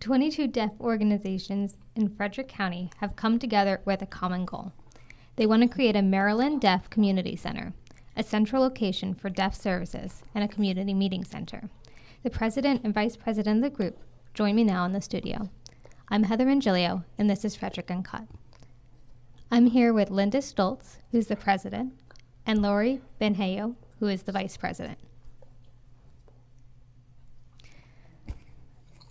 22 deaf organizations in Frederick County have come together with a common goal. They want to create a Maryland Deaf Community Center, a central location for deaf services, and a community meeting center. The president and vice president of the group join me now in the studio. I'm Heather Angilio, and this is Frederick Uncut. I'm here with Linda Stoltz, who's the president, and Lori Benhayo, who is the vice president.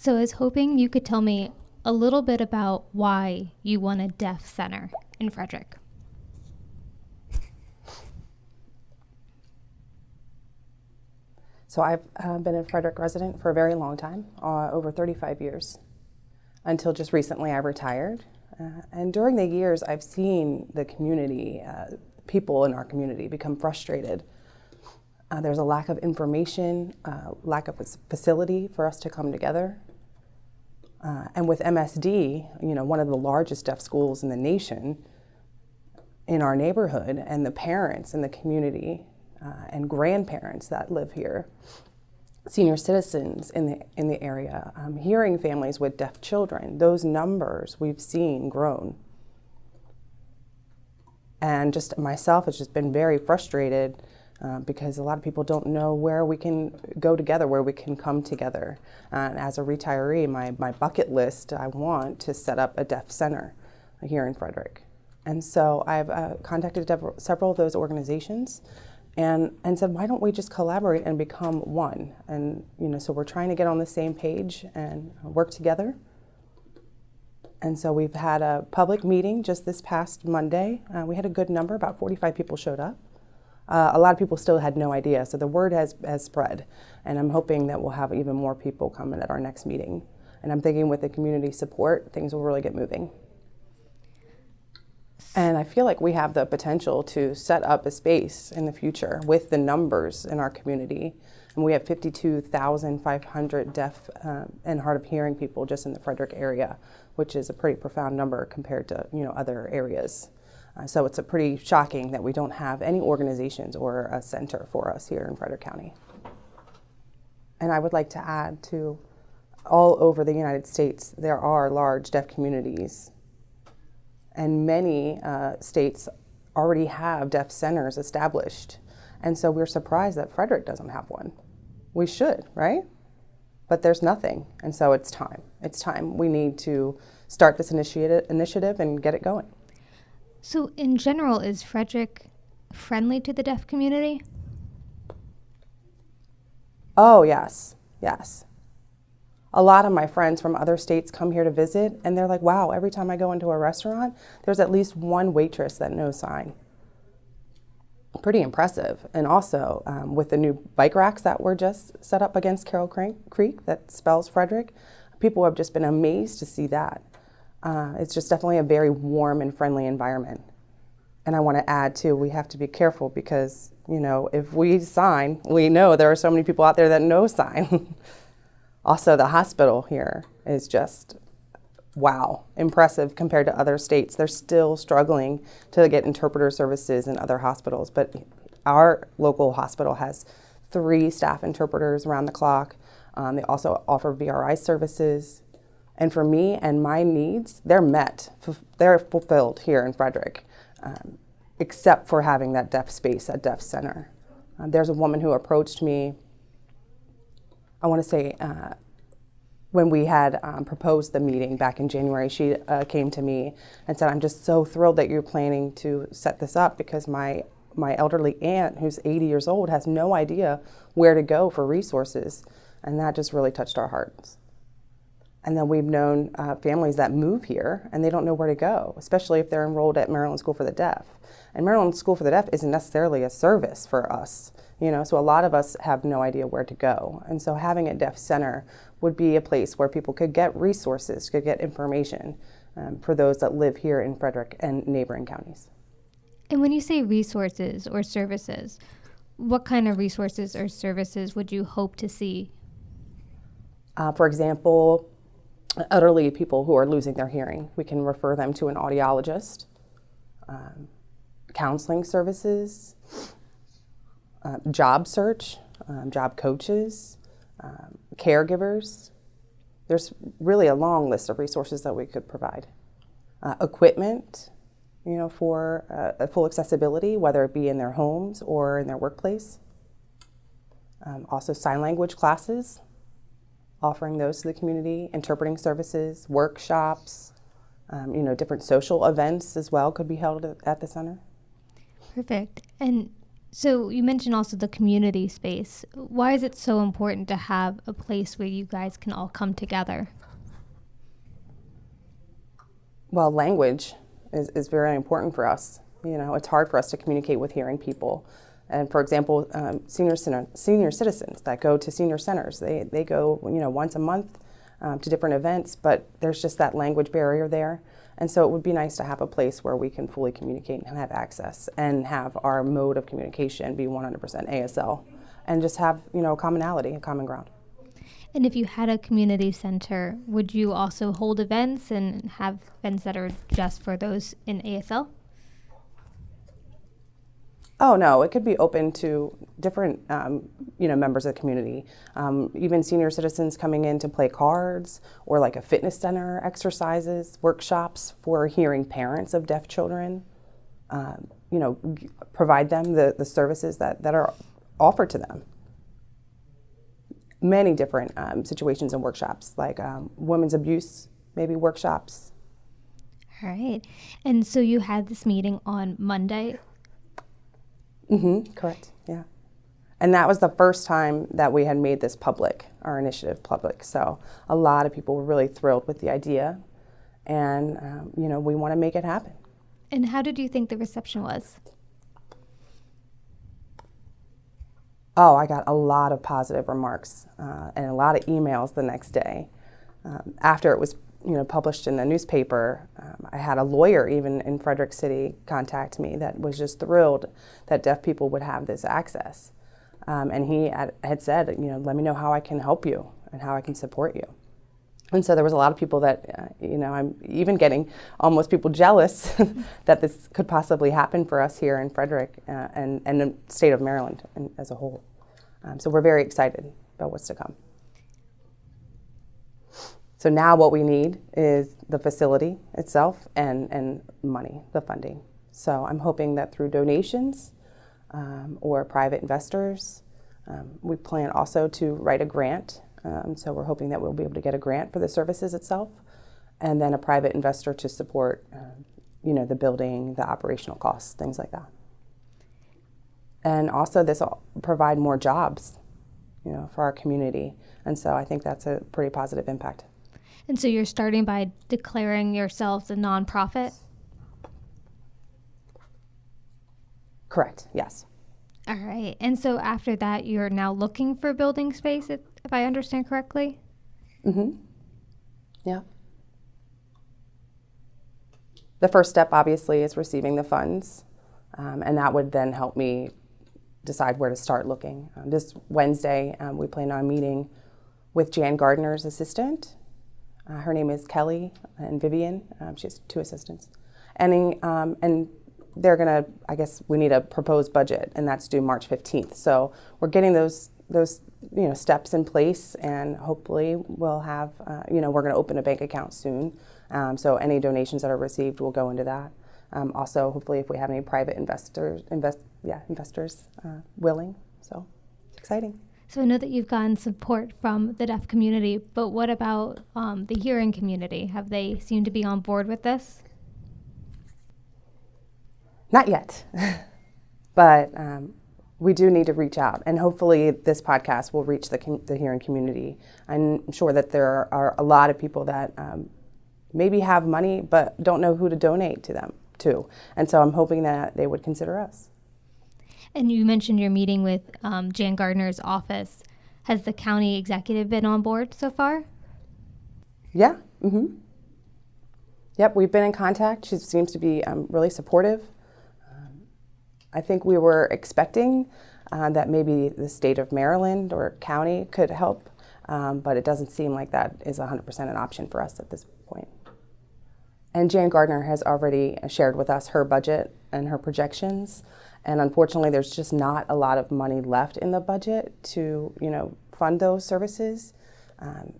So I was hoping you could tell me a little bit about why you want a deaf center in Frederick. So I've been a Frederick resident for a very long time, over 35 years, until just recently I retired. And during the years, I've seen the community, people in our community become frustrated. There's a lack of information, lack of a facility for us to come together. And with MSD, one of the largest deaf schools in the nation, in our neighborhood, and the parents in the community and grandparents that live here, senior citizens in the area, hearing families with deaf children, those numbers we've seen grown. And just myself has just been very frustrated because a lot of people don't know where we can go together, where we can come together. And as a retiree, my bucket list, I want to set up a deaf center here in Frederick. And so I've contacted several of those organizations and said, why don't we just collaborate and become one? And so we're trying to get on the same page and work together. And so we've had a public meeting just this past Monday. We had a good number, about 45 people showed up. A lot of people still had no idea, so the word has spread. And I'm hoping that we'll have even more people come in at our next meeting. And I'm thinking with the community support, things will really get moving. And I feel like we have the potential to set up a space in the future with the numbers in our community. And we have 52,500 deaf and hard of hearing people just in the Frederick area, which is a pretty profound number compared to other areas. So it's pretty shocking that we don't have any organizations or a center for us here in Frederick County. And I would like to add to all over the United States, there are large deaf communities. And many states already have deaf centers established. And so we're surprised that Frederick doesn't have one. We should, right? But there's nothing. And so it's time. It's time. We need to start this initiative and get it going. So in general, is Frederick friendly to the deaf community? Oh, yes. A lot of my friends from other states come here to visit, and they're like, wow, every time I go into a restaurant, there's at least one waitress that knows sign. Pretty impressive. And also, with the new bike racks that were just set up against Carroll Creek that spells Frederick, people have just been amazed to see that. It's just definitely a very warm and friendly environment. And I want to add, too, we have to be careful because, if we sign, we know there are so many people out there that know sign. Also, the hospital here is just, wow, impressive compared to other states. They're still struggling to get interpreter services in other hospitals, but our local hospital has 3 staff interpreters around the clock. They also offer VRI services. And for me and my needs, they're met. They're fulfilled here in Frederick, except for having that deaf space, that deaf center. There's a woman who approached me, I want to say, when we had proposed the meeting back in January, she came to me and said, I'm just so thrilled that you're planning to set this up because my elderly aunt, who's 80 years old, has no idea where to go for resources. And that just really touched our hearts. And then we've known families that move here and they don't know where to go, especially if they're enrolled at Maryland School for the Deaf. And Maryland School for the Deaf isn't necessarily a service for us, so a lot of us have no idea where to go. And so having a deaf center would be a place where people could get resources, could get information for those that live here in Frederick and neighboring counties. And when you say resources or services, what kind of resources or services would you hope to see? For example, elderly people who are losing their hearing, we can refer them to an audiologist, counseling services, job search, job coaches, caregivers, there's really a long list of resources that we could provide. Equipment, for a full accessibility, whether it be in their homes or in their workplace. Also sign language classes, offering those to the community, interpreting services, workshops, different social events as well could be held at the center. Perfect. And so you mentioned also the community space. Why is it so important to have a place where you guys can all come together? Well, language is very important for us. It's hard for us to communicate with hearing people. And for example, senior citizens that go to senior centers, they go once a month to different events, but there's just that language barrier there. And so it would be nice to have a place where we can fully communicate and have access and have our mode of communication be 100% ASL and just have, commonality and common ground. And if you had a community center, would you also hold events and have events that are just for those in ASL? Oh, no, it could be open to different, members of the community. Even senior citizens coming in to play cards, or like a fitness center, exercises, workshops for hearing parents of deaf children. Provide them the services that are offered to them. Many different situations and workshops, like women's abuse, maybe workshops. All right. And so you had this meeting on Monday. Mm-hmm, correct, yeah. And that was the first time that we had made this public, our initiative public. So a lot of people were really thrilled with the idea, and we want to make it happen. And how did you think the reception was? Oh, I got a lot of positive remarks and a lot of emails the next day. After it was published in the newspaper, I had a lawyer even in Frederick City contact me that was just thrilled that deaf people would have this access. And he had said, let me know how I can help you and how I can support you. And so there was a lot of people that, I'm even getting almost people jealous that this could possibly happen for us here in Frederick and the state of Maryland as a whole. So we're very excited about what's to come. So now what we need is the facility itself and money, the funding. So I'm hoping that through donations or private investors, we plan also to write a grant. So we're hoping that we'll be able to get a grant for the services itself, and then a private investor to support, the building, the operational costs, things like that. And also this will provide more jobs, for our community. And so I think that's a pretty positive impact. And so you're starting by declaring yourselves a nonprofit? Correct, yes. All right. And so after that, you're now looking for building space, if I understand correctly? Mm-hmm. Yeah. The first step, obviously, is receiving the funds, and that would then help me decide where to start looking. This Wednesday, we plan on meeting with Jan Gardner's assistant. Her name is Kelly and Vivian. She has 2 assistants. And they're going to, I guess we need a proposed budget, and that's due March 15th. So we're getting those steps in place, and hopefully we'll have, we're going to open a bank account soon. So any donations that are received will go into that. Also, hopefully, if we have any private investors willing. So exciting. So I know that you've gotten support from the deaf community, but what about the hearing community? Have they seemed to be on board with this? Not yet, but we do need to reach out, and hopefully this podcast will reach the hearing community. I'm sure that there are a lot of people that maybe have money but don't know who to donate to them to, and so I'm hoping that they would consider us. And you mentioned your meeting with Jan Gardner's office. Has the county executive been on board so far? Yeah. Mm-hmm. Yep, we've been in contact. She seems to be really supportive. I think we were expecting that maybe the state of Maryland or county could help, but it doesn't seem like that is 100% an option for us at this point. And Jan Gardner has already shared with us her budget and her projections, and unfortunately there's just not a lot of money left in the budget to fund those services.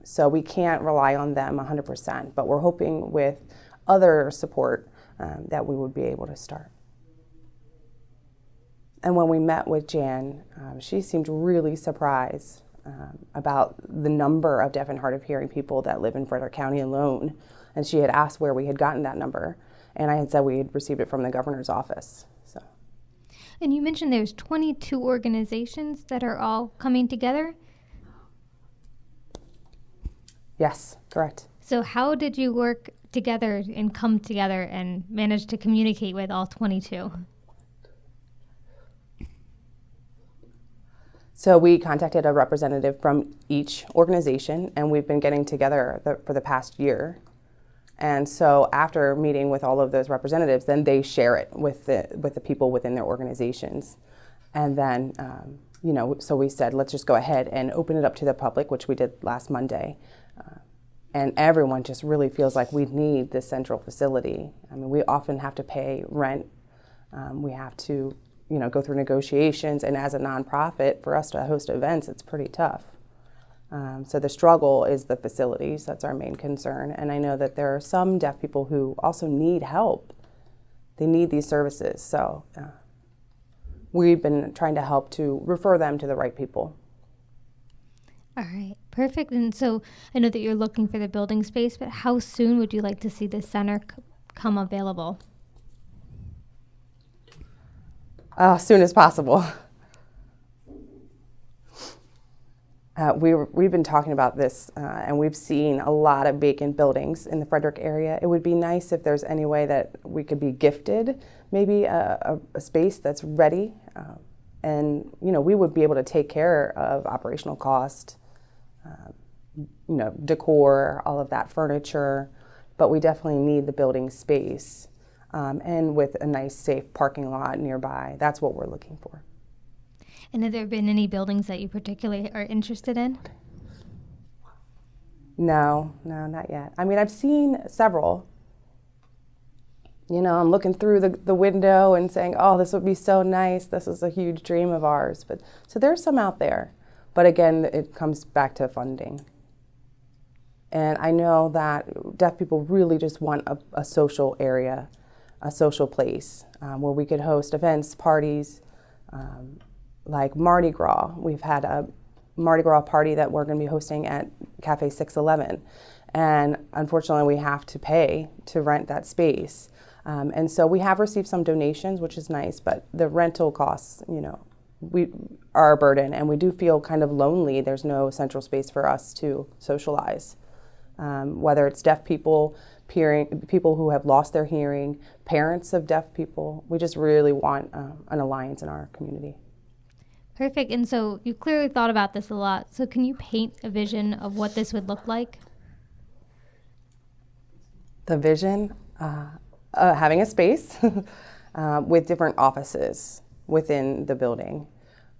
So we can't rely on them 100%, but we're hoping with other support that we would be able to start. And when we met with Jan, she seemed really surprised about the number of deaf and hard of hearing people that live in Frederick County alone. And she had asked where we had gotten that number. And I had said we had received it from the governor's office. So. And you mentioned there's 22 organizations that are all coming together? Yes, correct. So how did you work together and come together and manage to communicate with all 22? So we contacted a representative from each organization, and we've been getting together for the past year. And so after meeting with all of those representatives, then they share it with the people within their organizations. And then, so we said, let's just go ahead and open it up to the public, which we did last Monday. And everyone just really feels like we need this central facility. I mean, we often have to pay rent. We have to go through negotiations, and as a nonprofit, for us to host events, it's pretty tough. So the struggle is the facilities. That's our main concern. And I know that there are some deaf people who also need help. They need these services. So we've been trying to help to refer them to the right people. All right, perfect. And so I know that you're looking for the building space, but how soon would you like to see the center come available? As soon as possible. We've been talking about this, and we've seen a lot of vacant buildings in the Frederick area. It would be nice if there's any way that we could be gifted maybe a space that's ready, and we would be able to take care of operational cost, decor, all of that furniture, but we definitely need the building space. And with a nice, safe parking lot nearby. That's what we're looking for. And have there been any buildings that you particularly are interested in? No, not yet. I mean, I've seen several. I'm looking through the window and saying, oh, this would be so nice. This is a huge dream of ours. So there's some out there. But again, it comes back to funding. And I know that deaf people really just want a social area, a social place where we could host events, parties, like Mardi Gras. We've had a Mardi Gras party that we're going to be hosting at Cafe 611. And unfortunately, we have to pay to rent that space. And so we have received some donations, which is nice, but the rental costs, we are a burden, and we do feel kind of lonely. There's no central space for us to socialize, whether it's deaf people, people who have lost their hearing, parents of deaf people. We just really want an alliance in our community. Perfect. And so you clearly thought about this a lot. So can you paint a vision of what this would look like? The vision, having a space with different offices within the building,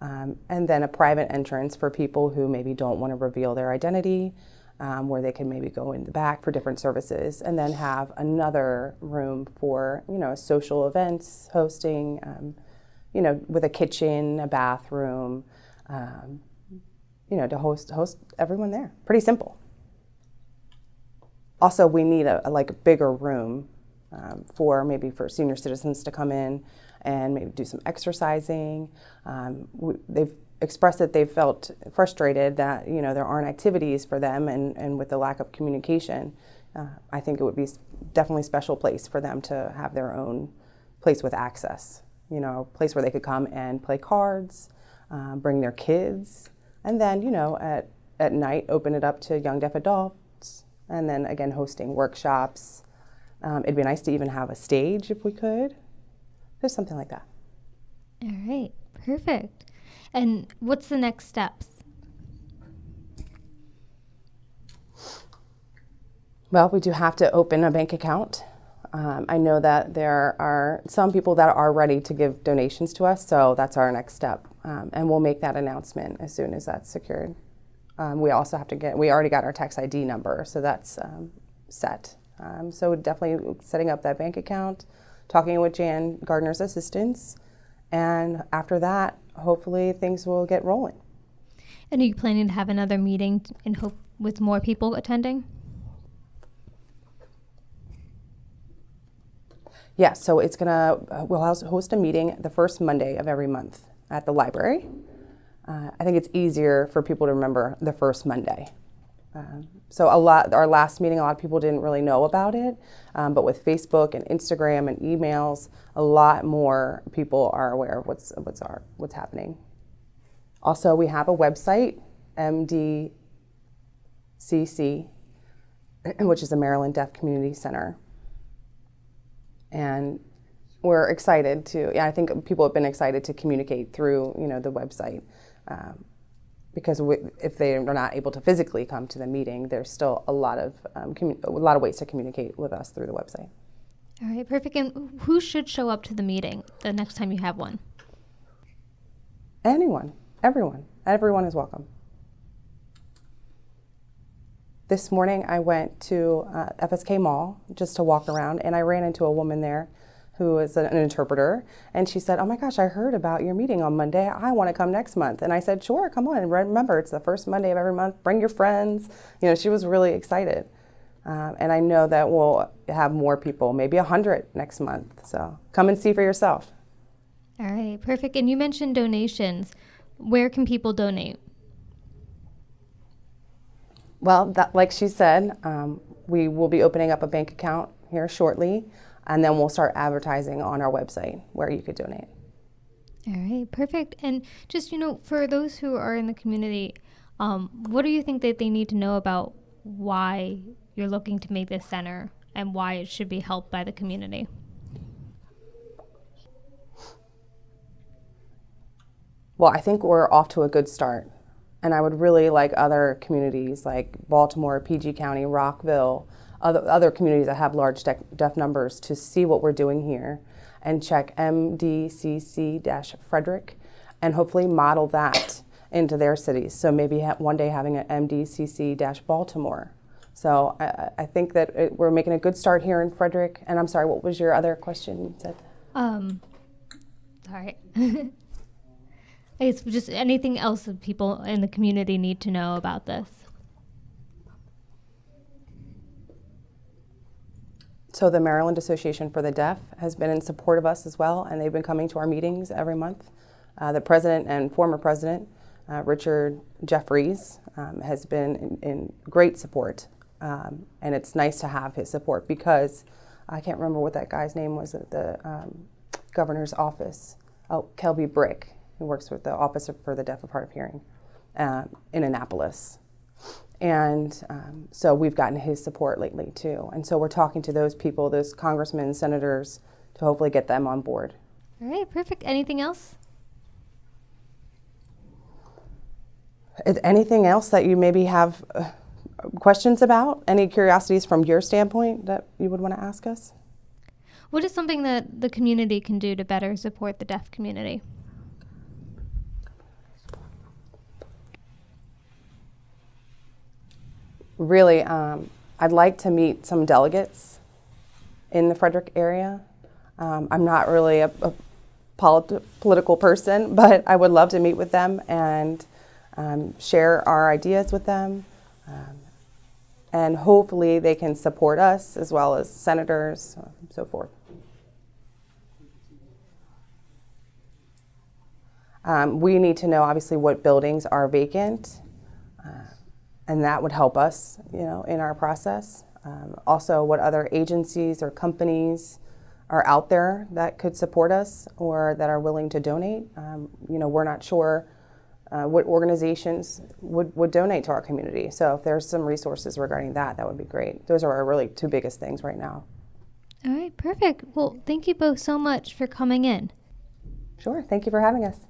and then a private entrance for people who maybe don't want to reveal their identity, where they can maybe go in the back for different services, and then have another room for social events, hosting, with a kitchen, a bathroom, to host everyone there. Pretty simple. Also, we need a bigger room for senior citizens to come in and maybe do some exercising. They've expressed that they've felt frustrated that there aren't activities for them, and with the lack of communication, I think it would be definitely a special place for them to have their own place with access. A place where they could come and play cards, bring their kids, and then at night open it up to young deaf adults, and then again hosting workshops. It'd be nice to even have a stage if we could. Just something like that. All right, perfect. And what's the next steps? Well, we do have to open a bank account. I know that there are some people that are ready to give donations to us, so that's our next step. And we'll make that announcement as soon as that's secured. We also have to we already got our tax ID number, so that's set. So definitely setting up that bank account, talking with Jan Gardner's assistants, and after that, hopefully things will get rolling. And are you planning to have another meeting and with more people attending? Yeah, so we'll host a meeting the first Monday of every month at the library. I think it's easier for people to remember the first Monday. So our last meeting, a lot of people didn't really know about it, but with Facebook and Instagram and emails, a lot more people are aware of what's happening. Also, we have a website, MDCC, which is the Maryland Deaf Community Center. And we're excited I think people have been excited to communicate through, the website. Because if they are not able to physically come to the meeting, there's still a lot of ways to communicate with us through the website. All right, perfect. And who should show up to the meeting the next time you have one? Anyone, everyone is welcome. This morning I went to FSK Mall just to walk around, and I ran into a woman there who is an interpreter, and she said, "Oh my gosh, I heard about your meeting on Monday. I want to come next month." And I said, "Sure, come on. And remember, it's the first Monday of every month. Bring your friends." She was really excited. And I know that we'll have more people, maybe 100 next month. So come and see for yourself. All right, perfect. And you mentioned donations. Where can people donate? Well, like she said, we will be opening up a bank account here shortly. And then we'll start advertising on our website where you could donate. All right, perfect. And just, for those who are in the community, what do you think that they need to know about why you're looking to make this center and why it should be helped by the community? Well, I think we're off to a good start. And I would really like other communities like Baltimore, PG County, Rockville, other communities that have large deaf numbers to see what we're doing here and check MDCC-Frederick and hopefully model that into their cities. So maybe one day having an MDCC-Baltimore. So I think that we're making a good start here in Frederick. And I'm sorry, what was your other question you said? Sorry. It's just anything else that people in the community need to know about this. So the Maryland Association for the Deaf has been in support of us as well, and they've been coming to our meetings every month. The president and former president, Richard Jeffries, has been in great support, and it's nice to have his support because I can't remember what that guy's name was at the governor's office. Oh, Kelby Brick, who works with the Office for the Deaf of Hard of Hearing in Annapolis. And so we've gotten his support lately too. And so we're talking to those people, those congressmen, senators, to hopefully get them on board. All right, perfect. Anything else? Anything else that you maybe have questions about? Any curiosities from your standpoint that you would want to ask us? What is something that the community can do to better support the deaf community? Really, I'd like to meet some delegates in the Frederick area. I'm not really a political person, but I would love to meet with them and share our ideas with them. And hopefully they can support us as well as senators, and so forth. We need to know, obviously, what buildings are vacant. And that would help us, in our process. Also, what other agencies or companies are out there that could support us or that are willing to donate. We're not sure what organizations would donate to our community. So if there's some resources regarding that would be great. Those are our really two biggest things right now. All right, perfect. Well, thank you both so much for coming in. Sure. Thank you for having us.